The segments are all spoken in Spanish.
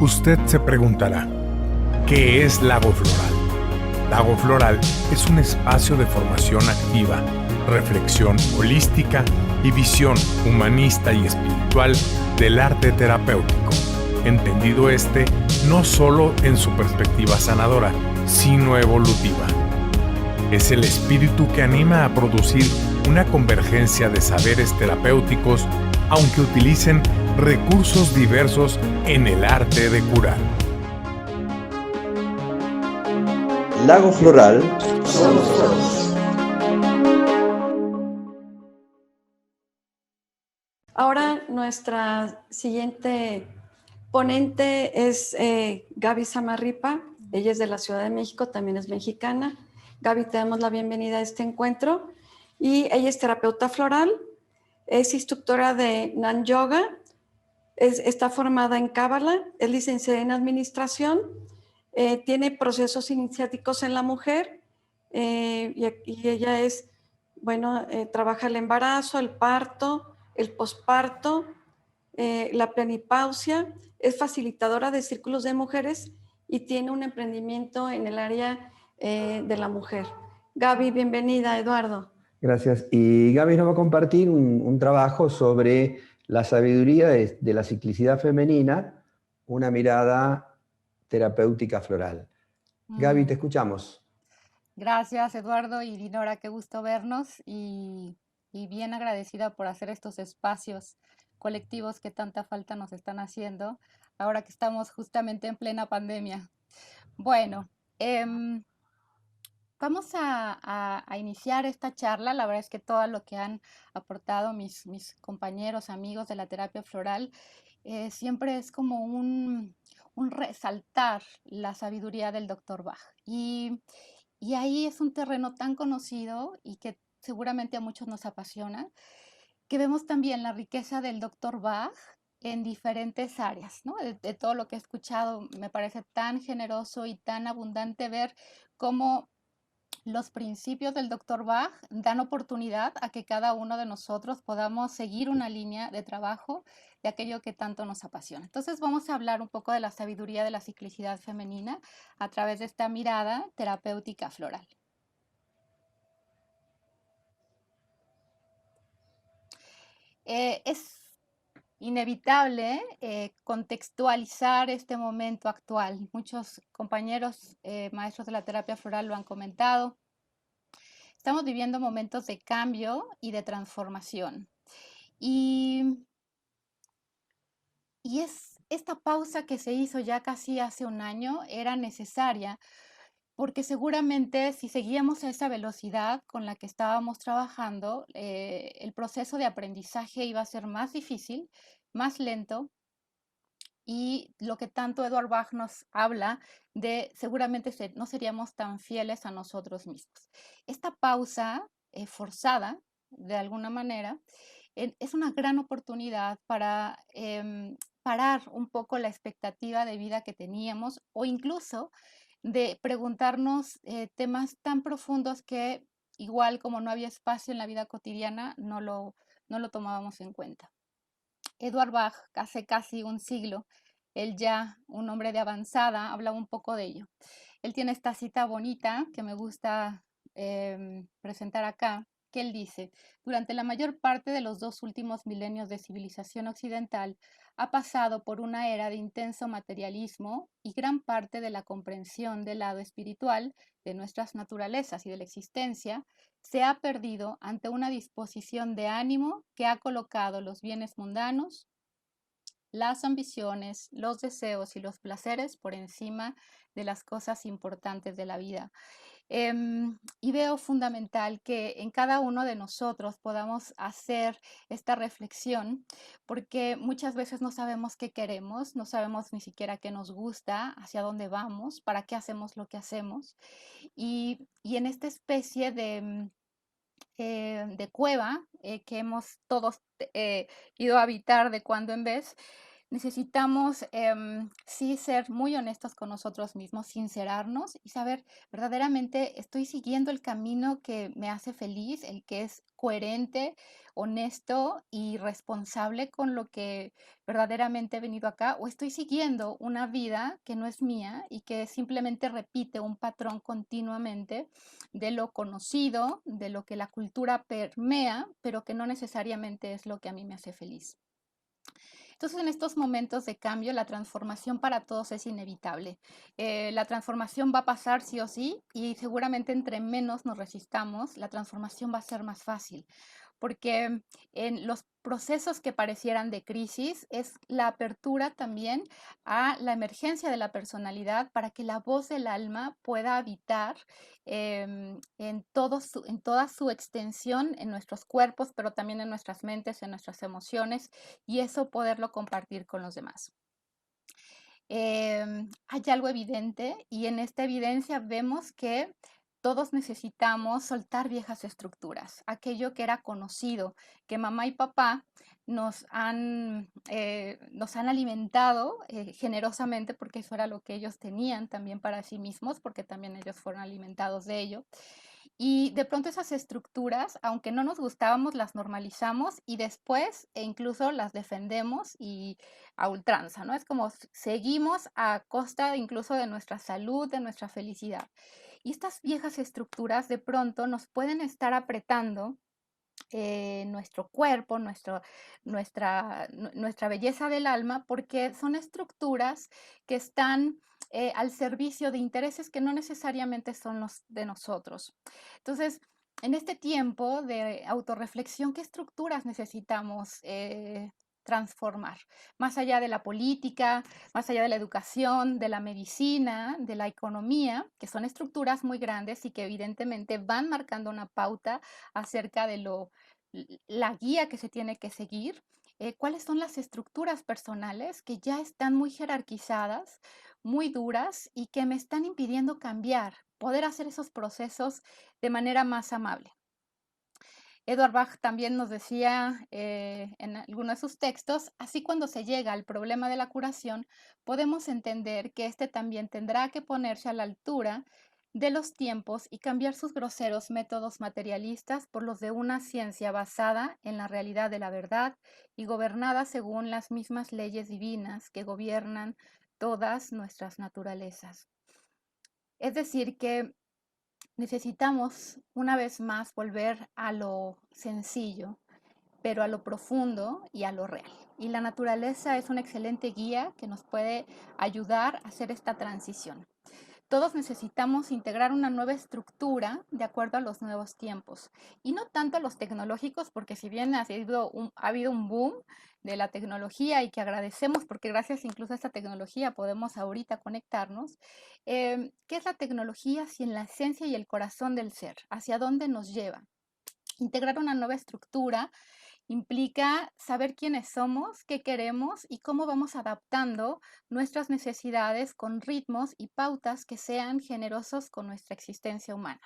Usted se preguntará, ¿qué es Lago Floral? Lago Floral es un espacio de formación activa, reflexión holística y visión humanista y espiritual del arte terapéutico, entendido no solo en su perspectiva sanadora, sino evolutiva. Es el espíritu que anima a producir una convergencia de saberes terapéuticos, aunque utilicen recursos diversos en el arte de curar. Lago Floral somos todos. Ahora nuestra siguiente ponente es Gaby Samarripa. Ella es de la Ciudad de México, también es mexicana. Gaby, te damos la bienvenida a este encuentro. Y ella es terapeuta floral, es instructora de Nan Yoga, está formada en Cábala, es licenciada en administración, tiene procesos iniciáticos en la mujer y ella es, trabaja el embarazo, el parto, el posparto, la plenipausia, es facilitadora de círculos de mujeres y tiene un emprendimiento en el área de la mujer. Gaby, bienvenida, Eduardo. Gracias. Y Gaby nos va a compartir un trabajo sobre la sabiduría de la ciclicidad femenina, una mirada terapéutica floral. Gaby, te escuchamos. Gracias, Eduardo y Dinora, qué gusto vernos y bien agradecida por hacer estos espacios colectivos que tanta falta nos están haciendo ahora que estamos justamente en plena pandemia. Bueno, vamos a iniciar esta charla. La verdad es que todo lo que han aportado mis compañeros, amigos de la terapia floral, siempre es como un resaltar la sabiduría del Dr. Bach. Y ahí es un terreno tan conocido y que seguramente a muchos nos apasiona, que vemos también la riqueza del Dr. Bach en diferentes áreas, ¿no? De todo lo que he escuchado, me parece tan generoso y tan abundante ver cómo los principios del Dr. Bach dan oportunidad a que cada uno de nosotros podamos seguir una línea de trabajo de aquello que tanto nos apasiona. Entonces vamos a hablar un poco de la sabiduría de la ciclicidad femenina a través de esta mirada terapéutica floral. Es inevitable contextualizar este momento actual. Muchos compañeros maestros de la terapia floral lo han comentado. Estamos viviendo momentos de cambio y de transformación. Y esta pausa que se hizo ya casi hace un año era necesaria porque seguramente si seguíamos a esa velocidad con la que estábamos trabajando, el proceso de aprendizaje iba a ser más difícil, más lento, y lo que tanto Edward Bach nos habla de seguramente no seríamos tan fieles a nosotros mismos. Esta pausa forzada, de alguna manera, es una gran oportunidad para parar un poco la expectativa de vida que teníamos o incluso de preguntarnos temas tan profundos que igual como no había espacio en la vida cotidiana, no lo tomábamos en cuenta. Edward Bach, hace casi un siglo, él ya un hombre de avanzada, hablaba un poco de ello. Él tiene esta cita bonita que me gusta presentar acá, que él dice: durante la mayor parte de los 2 últimos milenios de civilización occidental, ha pasado por una era de intenso materialismo y gran parte de la comprensión del lado espiritual de nuestras naturalezas y de la existencia se ha perdido ante una disposición de ánimo que ha colocado los bienes mundanos, las ambiciones, los deseos y los placeres por encima de las cosas importantes de la vida. Y veo fundamental que en cada uno de nosotros podamos hacer esta reflexión, porque muchas veces no sabemos qué queremos, no sabemos ni siquiera qué nos gusta, hacia dónde vamos, para qué hacemos lo que hacemos. Y en esta especie de cueva que hemos todos ido a habitar de cuando en vez, necesitamos sí ser muy honestos con nosotros mismos, sincerarnos y saber verdaderamente estoy siguiendo el camino que me hace feliz, el que es coherente, honesto y responsable con lo que verdaderamente he venido acá, o estoy siguiendo una vida que no es mía y que simplemente repite un patrón continuamente de lo conocido, de lo que la cultura permea, pero que no necesariamente es lo que a mí me hace feliz. Entonces, en estos momentos de cambio, la transformación para todos es inevitable. La transformación va a pasar sí o sí y seguramente entre menos nos resistamos, la transformación va a ser más fácil porque en los procesos que parecieran de crisis es la apertura también a la emergencia de la personalidad para que la voz del alma pueda habitar en toda su extensión en nuestros cuerpos, pero también en nuestras mentes, en nuestras emociones, y eso poderlo compartir con los demás. Hay algo evidente y en esta evidencia vemos que todos necesitamos soltar viejas estructuras, aquello que era conocido, que mamá y papá nos han alimentado generosamente porque eso era lo que ellos tenían también para sí mismos, porque también ellos fueron alimentados de ello. Y de pronto esas estructuras, aunque no nos gustábamos, las normalizamos y después incluso las defendemos y a ultranza, ¿no? Es como seguimos a costa incluso de nuestra salud, de nuestra felicidad. Y estas viejas estructuras de pronto nos pueden estar apretando nuestro cuerpo, nuestra belleza del alma, porque son estructuras que están al servicio de intereses que no necesariamente son los de nosotros. Entonces, en este tiempo de autorreflexión, ¿qué estructuras necesitamos transformar? Más allá de la política, más allá de la educación, de la medicina, de la economía, que son estructuras muy grandes y que evidentemente van marcando una pauta acerca de la guía que se tiene que seguir, cuáles son las estructuras personales que ya están muy jerarquizadas, muy duras y que me están impidiendo cambiar, poder hacer esos procesos de manera más amable. Edward Bach también nos decía en algunos de sus textos, así cuando se llega al problema de la curación, podemos entender que éste también tendrá que ponerse a la altura de los tiempos y cambiar sus groseros métodos materialistas por los de una ciencia basada en la realidad de la verdad y gobernada según las mismas leyes divinas que gobiernan todas nuestras naturalezas. Es decir, que necesitamos una vez más volver a lo sencillo, pero a lo profundo y a lo real. Y la naturaleza es una excelente guía que nos puede ayudar a hacer esta transición. Todos necesitamos integrar una nueva estructura de acuerdo a los nuevos tiempos y no tanto a los tecnológicos, porque si bien ha habido un boom de la tecnología y que agradecemos porque gracias incluso a esta tecnología podemos ahorita conectarnos, ¿qué es la tecnología si en la esencia y el corazón del ser? ¿Hacia dónde nos lleva? Integrar una nueva estructura implica saber quiénes somos, qué queremos y cómo vamos adaptando nuestras necesidades con ritmos y pautas que sean generosos con nuestra existencia humana.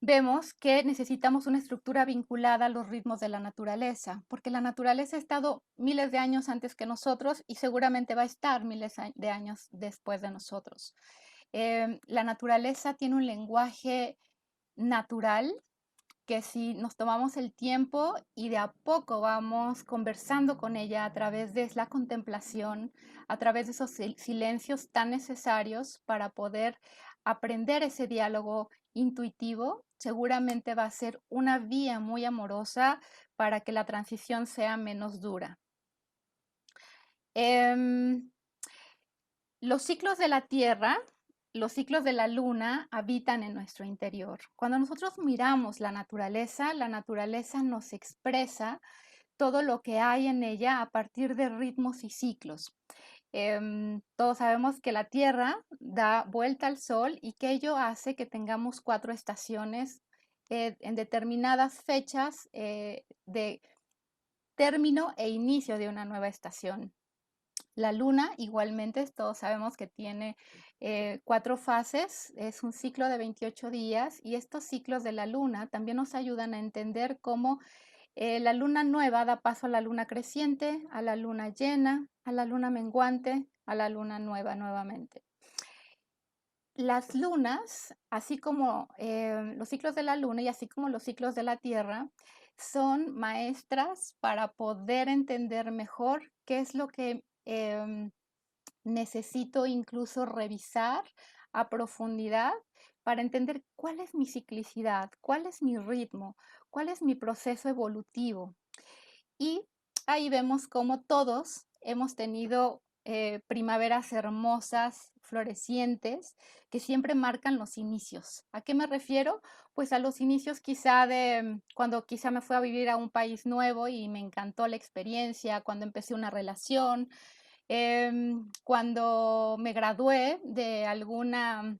Vemos que necesitamos una estructura vinculada a los ritmos de la naturaleza, porque la naturaleza ha estado miles de años antes que nosotros y seguramente va a estar miles de años después de nosotros. La naturaleza tiene un lenguaje natural que si nos tomamos el tiempo y de a poco vamos conversando con ella a través de la contemplación, a través de esos silencios tan necesarios para poder aprender ese diálogo intuitivo, seguramente va a ser una vía muy amorosa para que la transición sea menos dura. Los ciclos de la Tierra, los ciclos de la Luna habitan en nuestro interior. Cuando nosotros miramos la naturaleza nos expresa todo lo que hay en ella a partir de ritmos y ciclos. Todos sabemos que la Tierra da vuelta al Sol y que ello hace que tengamos 4 estaciones en determinadas fechas de término e inicio de una nueva estación. La luna igualmente, todos sabemos que tiene 4 fases, es un ciclo de 28 días y estos ciclos de la luna también nos ayudan a entender cómo La luna nueva da paso a la luna creciente, a la luna llena, a la luna menguante, a la luna nueva nuevamente. Las lunas, así como los ciclos de la luna y así como los ciclos de la Tierra, son maestras para poder entender mejor qué es lo que necesito incluso revisar a profundidad para entender cuál es mi ciclicidad, cuál es mi ritmo, cuál es mi proceso evolutivo. Y ahí vemos cómo todos hemos tenido primaveras hermosas, florecientes, que siempre marcan los inicios. ¿A qué me refiero? Pues a los inicios quizá de cuando quizá me fui a vivir a un país nuevo y me encantó la experiencia, cuando empecé una relación, cuando me gradué de alguna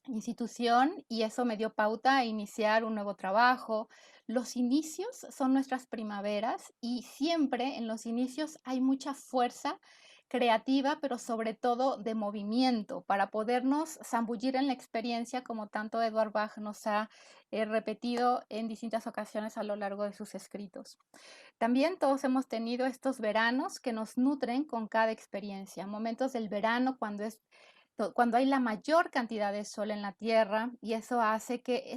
institución y eso me dio pauta a iniciar un nuevo trabajo. Los inicios son nuestras primaveras y siempre en los inicios hay mucha fuerza creativa, pero sobre todo de movimiento, para podernos zambullir en la experiencia como tanto Edward Bach nos ha repetido en distintas ocasiones a lo largo de sus escritos. También todos hemos tenido estos veranos que nos nutren con cada experiencia, momentos del verano cuando hay la mayor cantidad de sol en la tierra y eso hace que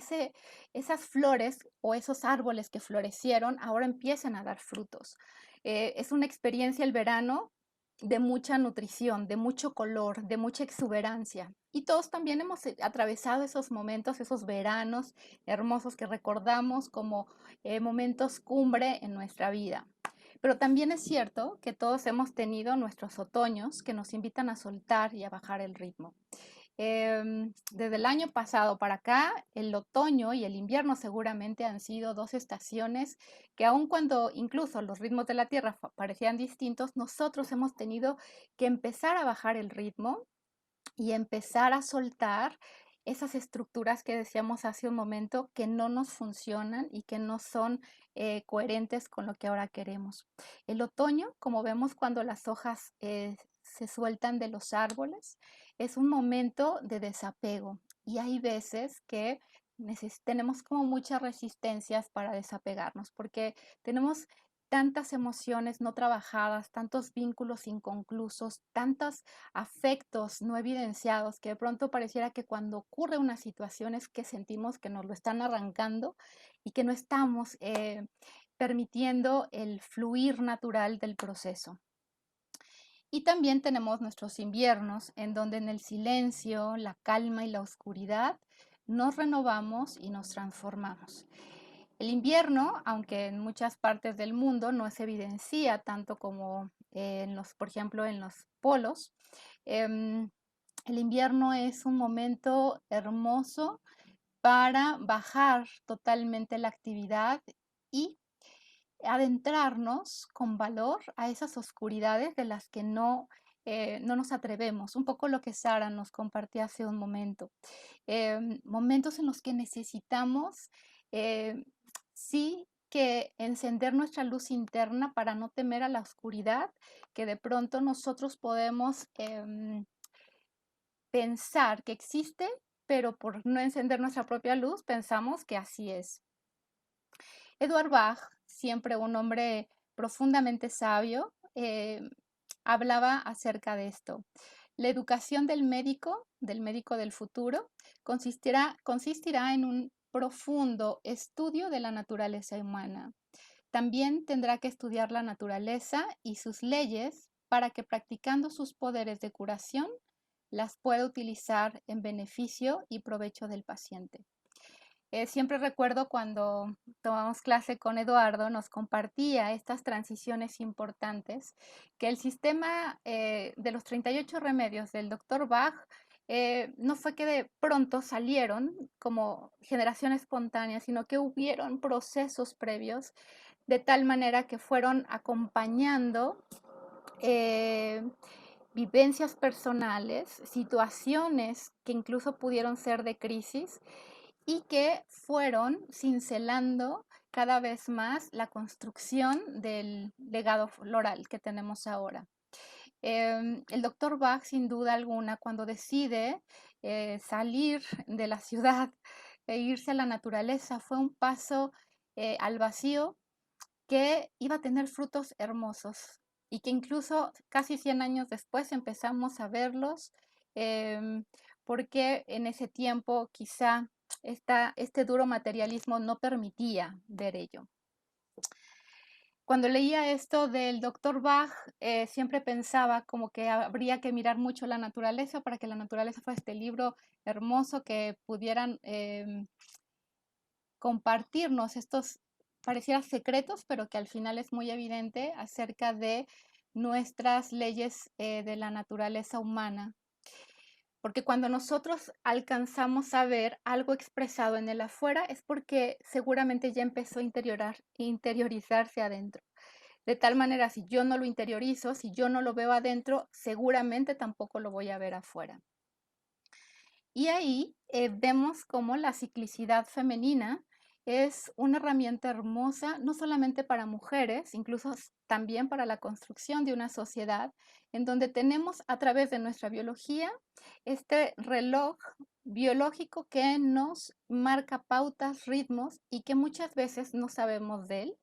esas flores o esos árboles que florecieron ahora empiecen a dar frutos. Es una experiencia el verano de mucha nutrición, de mucho color, de mucha exuberancia. Y todos también hemos atravesado esos momentos, esos veranos hermosos que recordamos como momentos cumbre en nuestra vida. Pero también es cierto que todos hemos tenido nuestros otoños que nos invitan a soltar y a bajar el ritmo. Desde el año pasado para acá, el otoño y el invierno seguramente han sido dos estaciones que aun cuando incluso los ritmos de la Tierra parecían distintos, nosotros hemos tenido que empezar a bajar el ritmo y empezar a soltar esas estructuras que decíamos hace un momento que no nos funcionan y que no son coherentes con lo que ahora queremos. El otoño, como vemos cuando las hojas se sueltan de los árboles, es un momento de desapego y hay veces que tenemos como muchas resistencias para desapegarnos porque tenemos tantas emociones no trabajadas, tantos vínculos inconclusos, tantos afectos no evidenciados, que de pronto pareciera que cuando ocurre una situación es que sentimos que nos lo están arrancando y que no estamos permitiendo el fluir natural del proceso. Y también tenemos nuestros inviernos, en donde en el silencio, la calma y la oscuridad nos renovamos y nos transformamos. El invierno, aunque en muchas partes del mundo no se evidencia tanto como por ejemplo, en los polos, em, el invierno es un momento hermoso para bajar totalmente la actividad y adentrarnos con valor a esas oscuridades de las que no nos atrevemos. Un poco lo que Sara nos compartía hace un momento. Momentos en los que necesitamos, sí, que encender nuestra luz interna para no temer a la oscuridad, que de pronto nosotros podemos pensar que existe, pero por no encender nuestra propia luz, pensamos que así es. Edward Bach, siempre un hombre profundamente sabio, hablaba acerca de esto. La educación del médico del futuro, consistirá en un profundo estudio de la naturaleza humana. También tendrá que estudiar la naturaleza y sus leyes para que practicando sus poderes de curación las pueda utilizar en beneficio y provecho del paciente. Siempre recuerdo cuando tomamos clase con Eduardo, nos compartía estas transiciones importantes, que el sistema de los 38 remedios del doctor Bach no fue que de pronto salieron como generación espontánea, sino que hubieron procesos previos de tal manera que fueron acompañando vivencias personales, situaciones que incluso pudieron ser de crisis y que fueron cincelando cada vez más la construcción del legado floral que tenemos ahora. El doctor Bach, sin duda alguna, cuando decide salir de la ciudad e irse a la naturaleza, fue un paso al vacío, que iba a tener frutos hermosos y que incluso casi 100 años después empezamos a verlos, em, porque en ese tiempo quizá este duro materialismo no permitía ver ello. Cuando leía esto del doctor Bach, siempre pensaba como que habría que mirar mucho la naturaleza para que la naturaleza fuera este libro hermoso que pudieran compartirnos estos, pareciera secretos, pero que al final es muy evidente acerca de nuestras leyes de la naturaleza humana. Porque cuando nosotros alcanzamos a ver algo expresado en el afuera es porque seguramente ya empezó a interiorizarse adentro. De tal manera, si yo no lo interiorizo, si yo no lo veo adentro, seguramente tampoco lo voy a ver afuera. Y ahí vemos cómo la ciclicidad femenina es una herramienta hermosa, no solamente para mujeres, incluso también para la construcción de una sociedad en donde tenemos a través de nuestra biología este reloj biológico que nos marca pautas, ritmos y que muchas veces no sabemos de él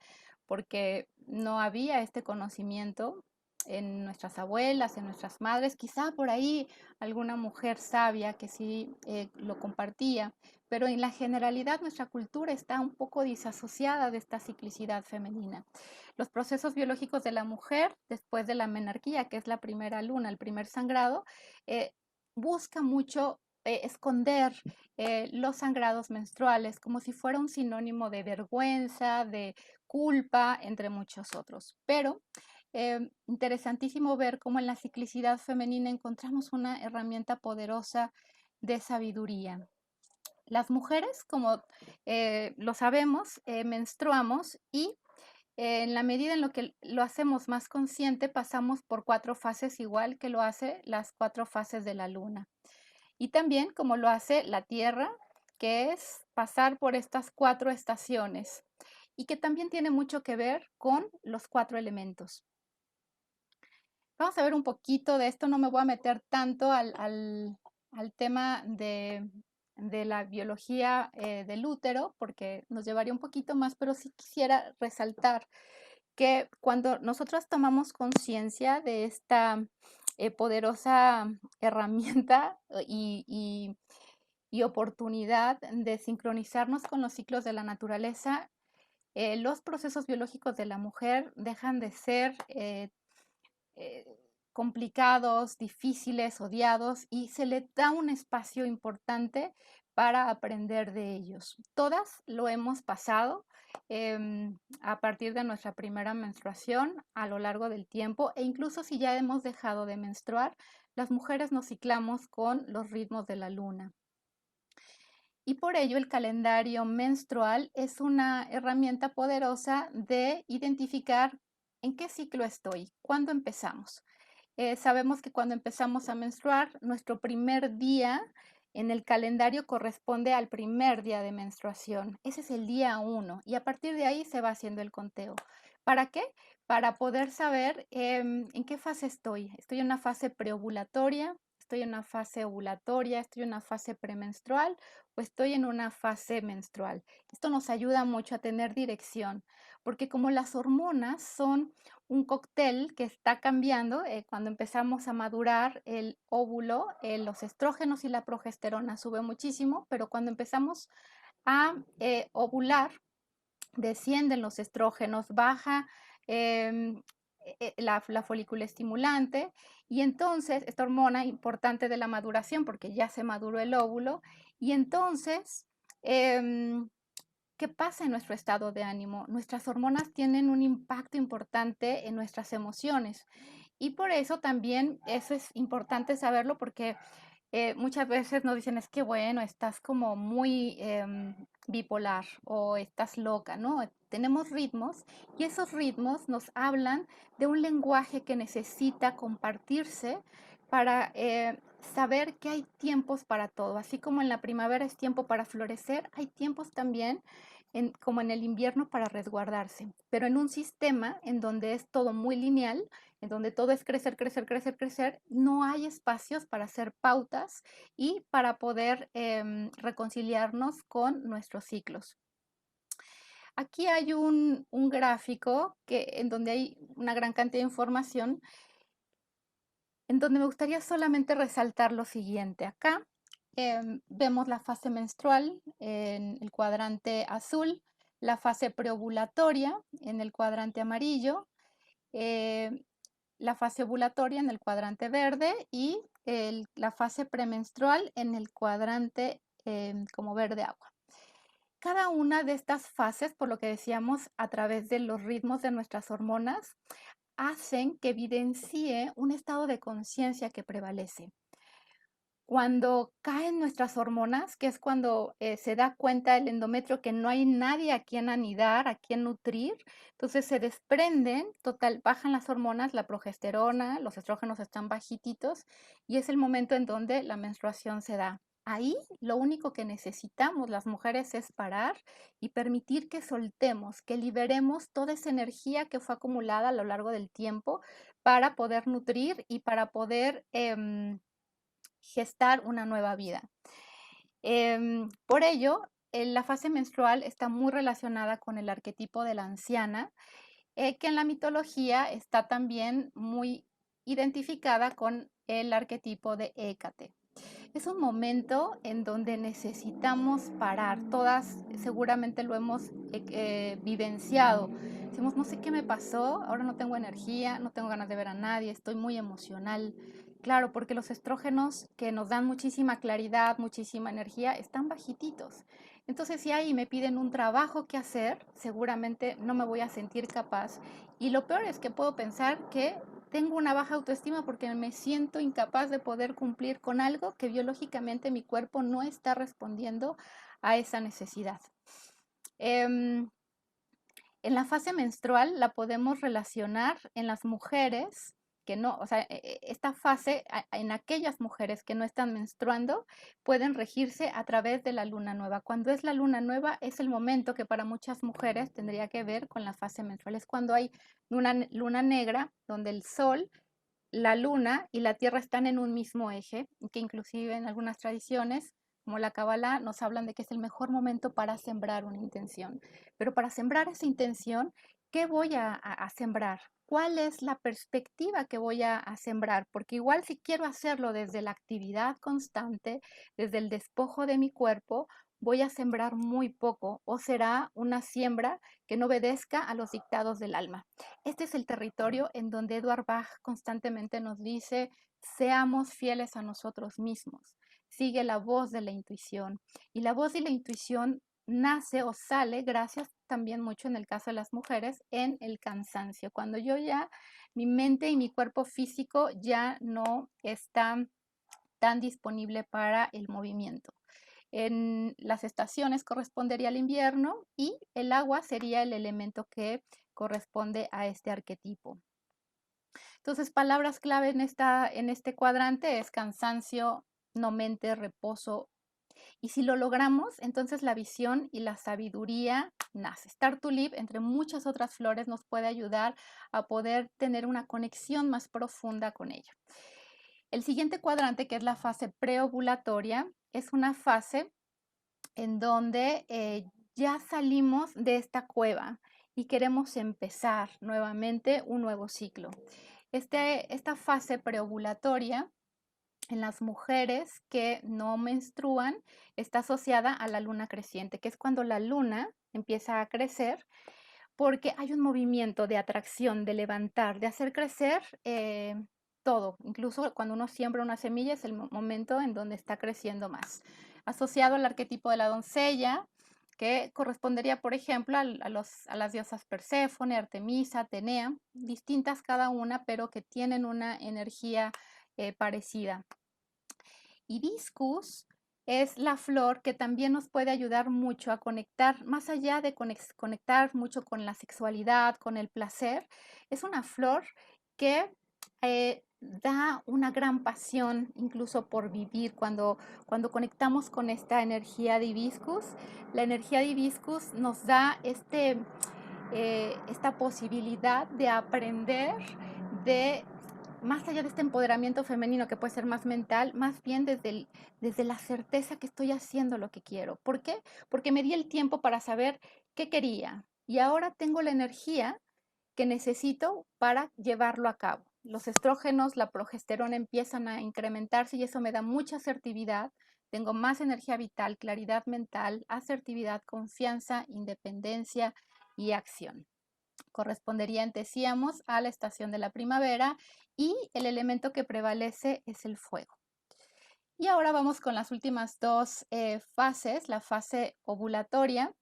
porque no había este conocimiento en nuestras abuelas, en nuestras madres, quizá por ahí alguna mujer sabia que sí lo compartía, pero en la generalidad nuestra cultura está un poco disasociada de esta ciclicidad femenina. Los procesos biológicos de la mujer después de la menarquía, que es la primera luna, el primer sangrado, busca mucho esconder los sangrados menstruales como si fuera un sinónimo de vergüenza, de culpa, entre muchos otros. Pero interesantísimo ver cómo en la ciclicidad femenina encontramos una herramienta poderosa de sabiduría. Las mujeres, como lo sabemos, menstruamos y en la medida en lo que lo hacemos más consciente, pasamos por 4 fases igual que lo hace las 4 fases de la luna. Y también como lo hace la Tierra, que es pasar por estas 4 estaciones y que también tiene mucho que ver con los 4 elementos. Vamos a ver un poquito de esto, no me voy a meter tanto al tema de la biología del útero, porque nos llevaría un poquito más, pero sí quisiera resaltar que cuando nosotros tomamos conciencia de esta poderosa herramienta y oportunidad de sincronizarnos con los ciclos de la naturaleza, los procesos biológicos de la mujer dejan de ser eh, complicados, difíciles, odiados y se le da un espacio importante para aprender de ellos. Todas lo hemos pasado a partir de nuestra primera menstruación a lo largo del tiempo e incluso si ya hemos dejado de menstruar, las mujeres nos ciclamos con los ritmos de la luna. Y por ello el calendario menstrual es una herramienta poderosa de identificar en qué ciclo estoy, cuándo empezamos. Sabemos que cuando empezamos a menstruar, nuestro primer día en el calendario corresponde al primer día de menstruación. Ese es el día 1 y a partir de ahí se va haciendo el conteo. ¿Para qué? Para poder saber en qué fase estoy. Estoy en una fase preovulatoria, estoy en una fase ovulatoria, estoy en una fase premenstrual o estoy en una fase menstrual. Esto nos ayuda mucho a tener dirección, porque como las hormonas son un cóctel que está cambiando cuando empezamos a madurar el óvulo, los estrógenos y la progesterona suben muchísimo, pero cuando empezamos a ovular, descienden los estrógenos, baja la folícula estimulante y entonces esta hormona importante de la maduración porque ya se maduró el óvulo y entonces ¿qué pasa en nuestro estado de ánimo? Nuestras hormonas tienen un impacto importante en nuestras emociones y por eso también eso es importante saberlo porque muchas veces nos dicen, es que bueno, estás como muy bipolar o estás loca, ¿no? Tenemos ritmos y esos ritmos nos hablan de un lenguaje que necesita compartirse para saber que hay tiempos para todo. Así como en la primavera es tiempo para florecer, hay tiempos también como en el invierno para resguardarse, pero en un sistema en donde es todo muy lineal, en donde todo es crecer, crecer, crecer, crecer, no hay espacios para hacer pautas y para poder reconciliarnos con nuestros ciclos. Aquí hay un gráfico en donde hay una gran cantidad de información, en donde me gustaría solamente resaltar lo siguiente. Acá vemos la fase menstrual en el cuadrante azul, la fase preovulatoria en el cuadrante amarillo, eh, la fase ovulatoria en el cuadrante verde y la fase premenstrual en el cuadrante como verde agua. Cada una de estas fases, por lo que decíamos, a través de los ritmos de nuestras hormonas, hacen que evidencie un estado de conciencia que prevalece. Cuando caen nuestras hormonas, que es cuando se da cuenta el endometrio que no hay nadie a quien anidar, a quien nutrir, entonces se desprenden, total, bajan las hormonas, la progesterona, los estrógenos están bajititos y es el momento en donde la menstruación se da. Ahí lo único que necesitamos las mujeres es parar y permitir que soltemos, que liberemos toda esa energía que fue acumulada a lo largo del tiempo para poder nutrir y para poder gestar una nueva vida. Por ello, la fase menstrual está muy relacionada con el arquetipo de la anciana, que en la mitología está también muy identificada con el arquetipo de Hécate. Es un momento en donde necesitamos parar. Todas seguramente lo hemos vivenciado. Decimos, no sé qué me pasó, ahora no tengo energía, no tengo ganas de ver a nadie, estoy muy emocional. Claro, porque los estrógenos que nos dan muchísima claridad, muchísima energía, están bajititos. Entonces, si ahí me piden un trabajo que hacer, seguramente no me voy a sentir capaz. Y lo peor es que puedo pensar que tengo una baja autoestima porque me siento incapaz de poder cumplir con algo que biológicamente mi cuerpo no está respondiendo a esa necesidad. En la fase menstrual la podemos relacionar en las mujeres que no, o sea, esta fase en aquellas mujeres que no están menstruando pueden regirse a través de la luna nueva. Cuando es la luna nueva es el momento que para muchas mujeres tendría que ver con la fase menstrual. Es cuando hay luna negra, donde el sol, la luna y la tierra están en un mismo eje, que inclusive en algunas tradiciones, como la Kabbalah, nos hablan de que es el mejor momento para sembrar una intención. Pero para sembrar esa intención, ¿qué voy a sembrar? ¿Cuál es la perspectiva que voy a sembrar? Porque igual si quiero hacerlo desde la actividad constante, desde el despojo de mi cuerpo, voy a sembrar muy poco o será una siembra que no obedezca a los dictados del alma. Este es el territorio en donde Edward Bach constantemente nos dice, seamos fieles a nosotros mismos. Sigue la voz de la intuición. Y la voz de la intuición nace o sale gracias también mucho en el caso de las mujeres en el cansancio. Cuando yo ya, mi mente y mi cuerpo físico ya no están tan disponible para el movimiento. En las estaciones correspondería al invierno y el agua sería el elemento que corresponde a este arquetipo. Entonces, palabras clave en este cuadrante es cansancio, no mente, reposo. Y si lo logramos, entonces la visión y la sabiduría nace. Star Tulip, entre muchas otras flores, nos puede ayudar a poder tener una conexión más profunda con ella. El siguiente cuadrante, que es la fase preovulatoria, es una fase en donde ya salimos de esta cueva y queremos empezar nuevamente un nuevo ciclo. Esta fase preovulatoria en las mujeres que no menstruan está asociada a la luna creciente, que es cuando la luna empieza a crecer porque hay un movimiento de atracción, de levantar, de hacer crecer todo. Incluso cuando uno siembra una semilla es el momento en donde está creciendo más. Asociado al arquetipo de la doncella, que correspondería, por ejemplo, a las diosas Perséfone, Artemisa, Atenea, distintas cada una, pero que tienen una energía parecida. Hibiscus es la flor que también nos puede ayudar mucho a conectar, más allá de conectar mucho con la sexualidad, con el placer. Es una flor que da una gran pasión incluso por vivir. Cuando conectamos con esta energía de hibiscus, la energía de hibiscus nos da esta posibilidad de aprender de más allá de este empoderamiento femenino que puede ser más mental, más bien desde la certeza que estoy haciendo lo que quiero. ¿Por qué? Porque me di el tiempo para saber ¿qué quería? Y ahora tengo la energía que necesito para llevarlo a cabo. Los estrógenos, la progesterona empiezan a incrementarse y eso me da mucha asertividad. Tengo más energía vital, claridad mental, asertividad, confianza, independencia y acción. Correspondería, decíamos, a la estación de la primavera y el elemento que prevalece es el fuego. Y ahora vamos con las últimas dos fases, la fase ovulatoria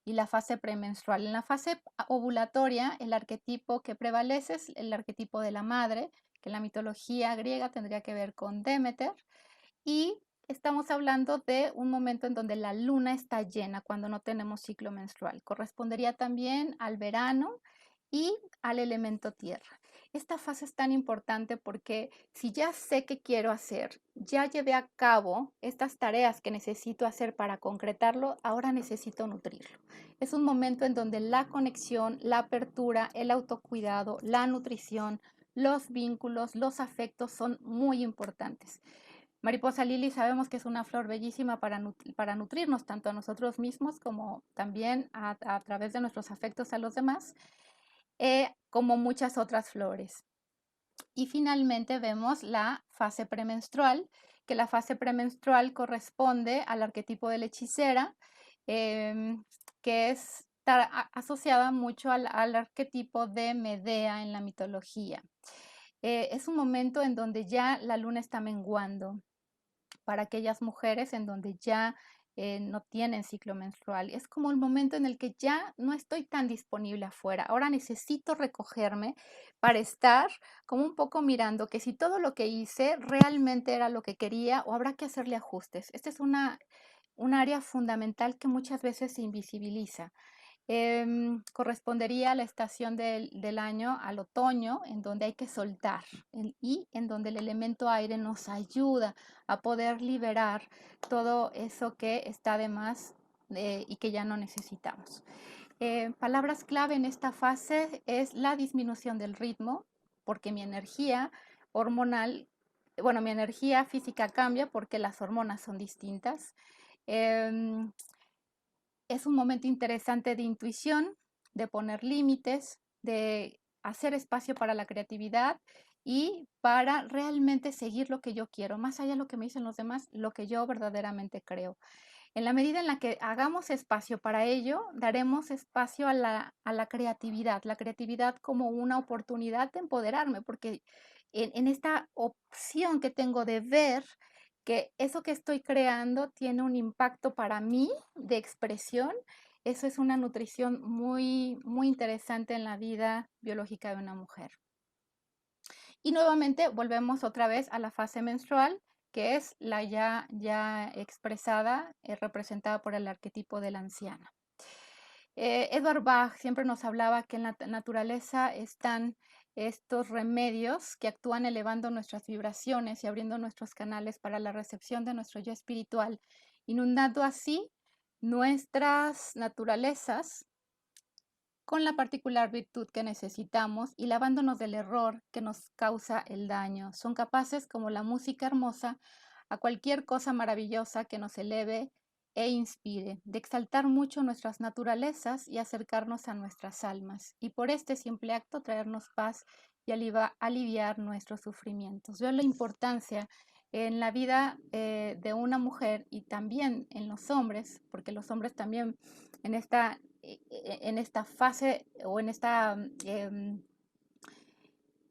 y la fase premenstrual. En la fase ovulatoria, el arquetipo que prevalece es el arquetipo de la madre, que en la mitología griega tendría que ver con Demeter, y estamos hablando de un momento en donde la luna está llena, cuando no tenemos ciclo menstrual. Correspondería también al verano y al elemento tierra. Esta fase es tan importante porque si ya sé qué quiero hacer, ya llevé a cabo estas tareas que necesito hacer para concretarlo, ahora necesito nutrirlo. Es un momento en donde la conexión, la apertura, el autocuidado, la nutrición, los vínculos, los afectos son muy importantes. Mariposa Lily sabemos que es una flor bellísima para nutrirnos tanto a nosotros mismos como también a través de nuestros afectos a los demás, como muchas otras flores. Y finalmente vemos la fase premenstrual, que la fase premenstrual corresponde al arquetipo de la hechicera, que está asociada mucho al arquetipo de Medea en la mitología. Es un momento en donde ya la luna está menguando para aquellas mujeres en donde ya no tienen ciclo menstrual. Es como el momento en el que ya no estoy tan disponible afuera. Ahora necesito recogerme para estar como un poco mirando que si todo lo que hice realmente era lo que quería o habrá que hacerle ajustes. Esta es un área fundamental que muchas veces se invisibiliza. Correspondería a la estación del año, al otoño, en donde hay que soltar y en donde el elemento aire nos ayuda a poder liberar todo eso que está de más y que ya no necesitamos. Palabras clave en esta fase es la disminución del ritmo, porque mi energía hormonal, bueno, mi energía física cambia porque las hormonas son distintas. Es un momento interesante de intuición, de poner límites, de hacer espacio para la creatividad y para realmente seguir lo que yo quiero, más allá de lo que me dicen los demás, lo que yo verdaderamente creo. En la medida en la que hagamos espacio para ello, daremos espacio a la creatividad como una oportunidad de empoderarme, porque en esta opción que tengo de ver que eso que estoy creando tiene un impacto para mí de expresión, eso es una nutrición muy, muy interesante en la vida biológica de una mujer. Y nuevamente volvemos otra vez a la fase menstrual, que es la ya expresada, representada por el arquetipo de la anciana. Edward Bach siempre nos hablaba que en la naturaleza están estos remedios que actúan elevando nuestras vibraciones y abriendo nuestros canales para la recepción de nuestro yo espiritual, inundando así nuestras naturalezas con la particular virtud que necesitamos y lavándonos del error que nos causa el daño. Son capaces, como la música hermosa, a cualquier cosa maravillosa que nos eleve e inspire, de exaltar mucho nuestras naturalezas y acercarnos a nuestras almas, y por este simple acto traernos paz y aliviar nuestros sufrimientos. Veo la importancia en la vida de una mujer y también en los hombres, porque los hombres también en esta fase o en esta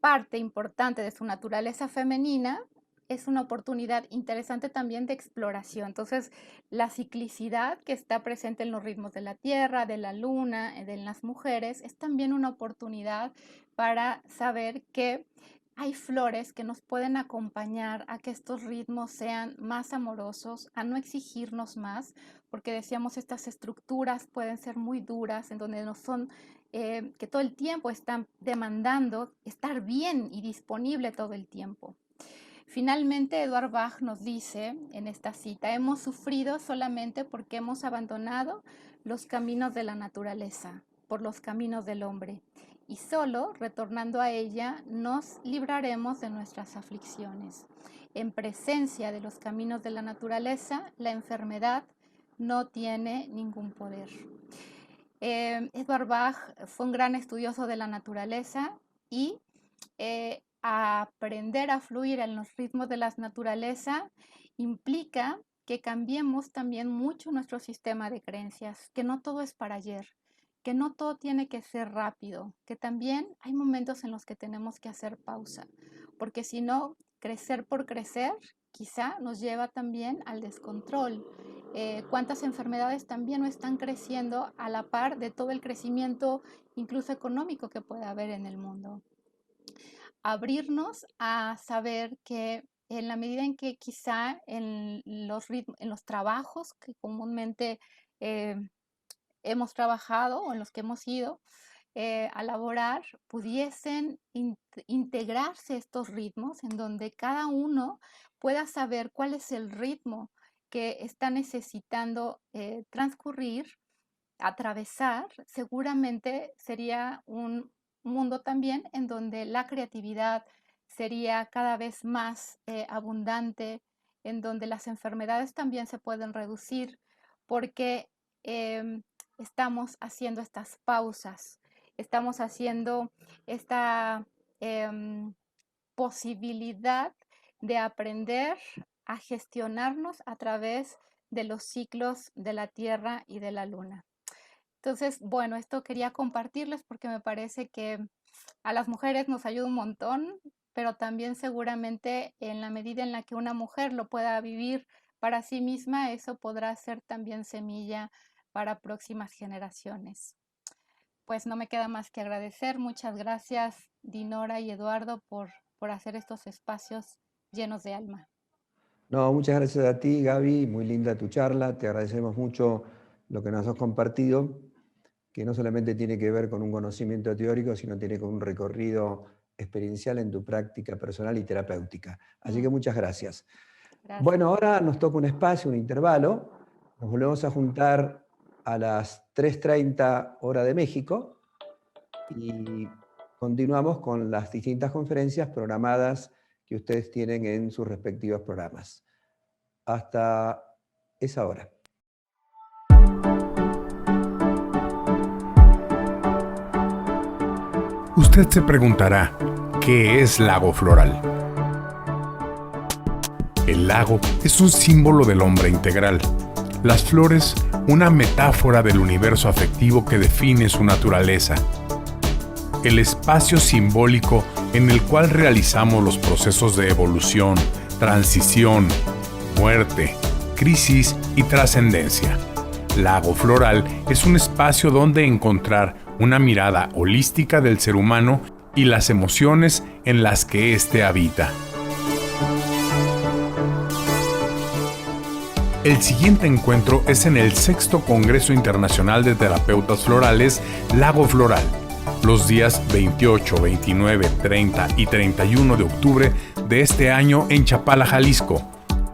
parte importante de su naturaleza femenina, es una oportunidad interesante también de exploración. Entonces, la ciclicidad que está presente en los ritmos de la Tierra, de la Luna, de las mujeres, es también una oportunidad para saber que hay flores que nos pueden acompañar a que estos ritmos sean más amorosos, a no exigirnos más, porque decíamos estas estructuras pueden ser muy duras, en donde no son, que todo el tiempo están demandando estar bien y disponible todo el tiempo. Finalmente, Edward Bach nos dice en esta cita, hemos sufrido solamente porque hemos abandonado los caminos de la naturaleza por los caminos del hombre, y solo retornando a ella nos libraremos de nuestras aflicciones. En presencia de los caminos de la naturaleza, la enfermedad no tiene ningún poder. Edward Bach fue un gran estudioso de la naturaleza y aprender a fluir en los ritmos de la naturaleza implica que cambiemos también mucho nuestro sistema de creencias, que no todo es para ayer, que no todo tiene que ser rápido, que también hay momentos en los que tenemos que hacer pausa, porque si no, crecer por crecer quizá nos lleva también al descontrol. Cuántas enfermedades también no están creciendo a la par de todo el crecimiento, incluso económico, que puede haber en el mundo. Abrirnos a saber que en la medida en que quizá en los trabajos que comúnmente hemos trabajado o en los que hemos ido a laborar, pudiesen integrarse estos ritmos en donde cada uno pueda saber cuál es el ritmo que está necesitando transcurrir, atravesar. Seguramente sería un mundo también en donde la creatividad sería cada vez más abundante, en donde las enfermedades también se pueden reducir, porque estamos haciendo estas pausas, estamos haciendo esta posibilidad de aprender a gestionarnos a través de los ciclos de la Tierra y de la Luna. Entonces, bueno, esto quería compartirles porque me parece que a las mujeres nos ayuda un montón, pero también seguramente en la medida en la que una mujer lo pueda vivir para sí misma, eso podrá ser también semilla para próximas generaciones. Pues no me queda más que agradecer. Muchas gracias, Dinora y Eduardo, por hacer estos espacios llenos de alma. No, muchas gracias a ti, Gaby. Muy linda tu charla. Te agradecemos mucho lo que nos has compartido, que no solamente tiene que ver con un conocimiento teórico, sino tiene con un recorrido experiencial en tu práctica personal y terapéutica. Así que muchas gracias. Gracias. Bueno, ahora nos toca un espacio, un intervalo. Nos volvemos a juntar a las 3:30 hora de México y continuamos con las distintas conferencias programadas que ustedes tienen en sus respectivos programas. Hasta esa hora. Usted se preguntará, ¿qué es lago floral? El lago es un símbolo del hombre integral. Las flores, una metáfora del universo afectivo que define su naturaleza. El espacio simbólico en el cual realizamos los procesos de evolución, transición, muerte, crisis y trascendencia. Lago floral es un espacio donde encontrar una mirada holística del ser humano y las emociones en las que éste habita. El siguiente encuentro es en el 6º Congreso Internacional de Terapeutas Florales, Lago Floral, los días 28, 29, 30 y 31 de octubre de este año en Chapala, Jalisco,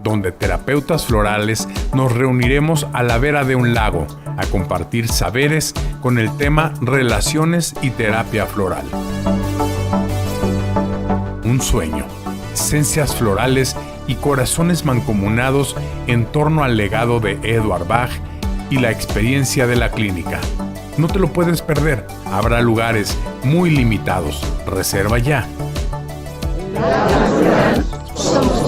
donde terapeutas florales nos reuniremos a la vera de un lago a compartir saberes con el tema Relaciones y Terapia Floral. Un sueño, esencias florales y corazones mancomunados en torno al legado de Edward Bach y la experiencia de la clínica. No te lo puedes perder, habrá lugares muy limitados. Reserva ya. Somos